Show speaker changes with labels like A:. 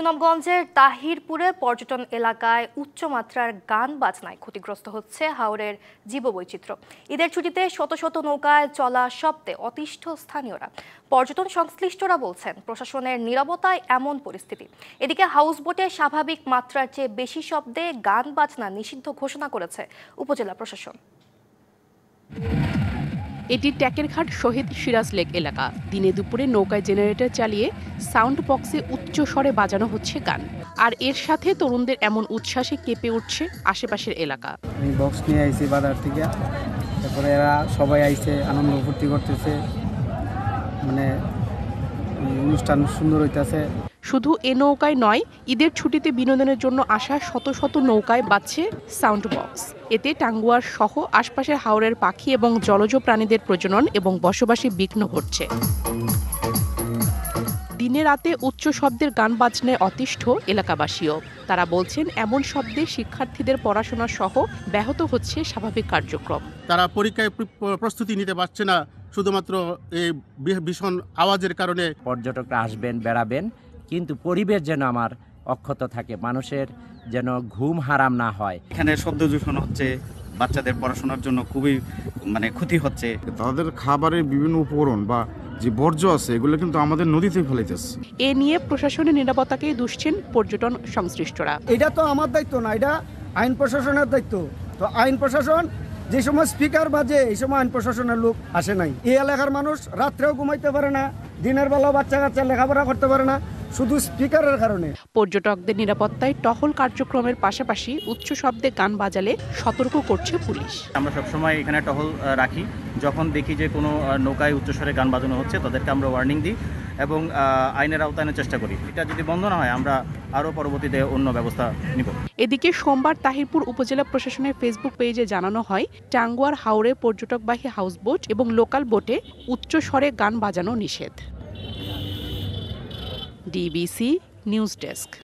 A: সুনামগঞ্জের তাহিরপুরে পর্যটন এলাকায় উচ্চমাত্রার গান বাজনায় ক্ষতিগ্রস্ত হচ্ছে হাওরের জীববৈচিত্র্য। ঈদের ছুটিতে শত শত নৌকায় চলা শব্দে অতিষ্ঠ স্থানীয়রা। পর্যটন সংশ্লিষ্টরা বলছেন প্রশাসনের নীরবতায় এমন পরিস্থিতি। এদিকে হাউসবোটে স্বাভাবিক মাত্রার চেয়ে বেশি শব্দে গান বাজনা নিষিদ্ধ ঘোষণা করেছে উপজেলা প্রশাসন।
B: এটি ট্যাকেরঘাট শহীদ সিরাজ লেক এলাকা। দিনে দুপুরে নৌকায় জেনারেটর চালিয়ে সাউন্ড বক্সে উচ্চ স্বরে বাজানো হচ্ছে গান, আর এর সাথে তরুণদের এমন উচ্ছ্বাসে কেঁপে উঠছে আশেপাশের এলাকা।
C: আমি বক্স নিয়ে আইছি বাজার থেকে, তারপরে এরা সবাই আইছে, আনন্দ ফুর্তি করতেছে, মানে অনুষ্ঠান সুন্দর হইতেছে।
B: শুধু এ নৌকায় নয়, ঈদের ছুটিতে বিনোদনের জন্য আসা শত শত নৌকায় বাজছে সাউন্ড বক্স। এতে টাঙ্গুয়ার সহ আশপাশের হাওরের পাখি এবং জলজ প্রাণীদের প্রজনন এবং বসবাসে বিঘ্ন ঘটছে। দিনে রাতে উচ্চ শব্দের গান বাজনায় অতিষ্ঠ এলাকাবাসীও। তারা বলছেন এমন শব্দে শিক্ষার্থীদের পড়াশোনা সহ ব্যাহত হচ্ছে স্বাভাবিক কার্যক্রম।
D: তারা পরীক্ষায় প্রস্তুতি নিতে পারছে না শুধুমাত্র এই ভীষণ আওয়াজের কারণে।
E: পর্যটকরা আসবেন, বেড়াবেন, কিন্তু পরিবেশ যেন আমার অক্ষত থাকে, মানুষের যেন ঘুম হারাম না হয়।
F: এখানে শব্দ দূষণ হচ্ছে, বাচ্চাদের পড়াশোনার জন্য খুবই ক্ষতি হচ্ছে।
G: তাদের খাবারের বিভিন্ন উপকরণ বা যে বর্জ্য আছে এগুলো কিন্তু আমাদের নদীতে ফেলাইতেছে।
B: এ নিয়ে প্রশাসনের নিরাপত্তাকেই দুষছেন পর্যটন সংশ্লিষ্টরা।
C: এটা তো আমার দায়িত্ব না, এটা আইন প্রশাসনের দায়িত্ব। তো আইন প্রশাসন যে সময় স্পিকার বাজে এই সময় আইন প্রশাসনের লোক আসে নাই। এই এলাকার মানুষ রাত্রেও ঘুমাইতে পারে না, দিনের বেলাও বাচ্চা কাচ্চা লেখাপড়া করতে পারে না, শুধু স্পিকারের কারণে।
B: পর্যটকদের নিরাপত্তায় টহল কার্যক্রমের পাশাপাশি উচ্চ শব্দে গান বাজালে সতর্ক করছে পুলিশ।
F: আমরা সবসময় এখানে টহল রাখি। যখন দেখি যে কোনো নৌকায় উচ্চস্বরে গান বাজানো হচ্ছে তাদেরকে আমরা ওয়ার্নিং দিই এবং আইনের আওতায় চেষ্টা করি। এটা যদি বন্ধ না হয় আমরা আরও পরবর্তীতে অন্য ব্যবস্থা নিব।
B: এদিকে সোমবার তাহিরপুর উপজেলা প্রশাসনের ফেসবুক পেজে জানানো হয়, টাঙ্গুয়ার হাওরে পর্যটকবাহী হাউসবোট এবং লোকাল বোটে উচ্চ স্বরে গান বাজানো নিষেধ। DBC news desk.